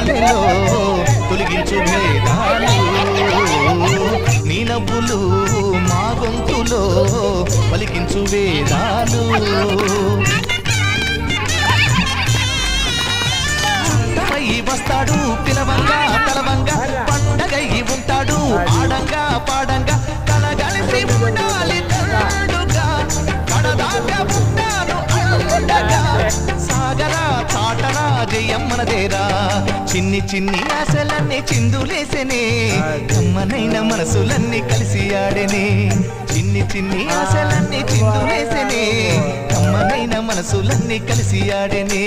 పల్లెలో తొలగించు భేదాలు నీ నవ్వులు మా గొంతులో పలికించు వేదాలు వస్తాడు పిలవంగా తలవంగా పండగయి ఉంటాడు ఆడంగా పాడంగా కలగలిసి ఉండాలి తండుగా కడదాకా ఉంటాను అండగా సాగరా చాటరా జయమ్మనదేరా చిన్ని చిన్ని ఆశలన్నీ చిందులేసెనే కమ్మనైన మనసులన్నీ కలిసి ఆడెనే చిన్ని చిన్ని ఆశలన్నీ చిందులేసెనే కమ్మనైన మనసులన్నీ కలిసి ఆడెనే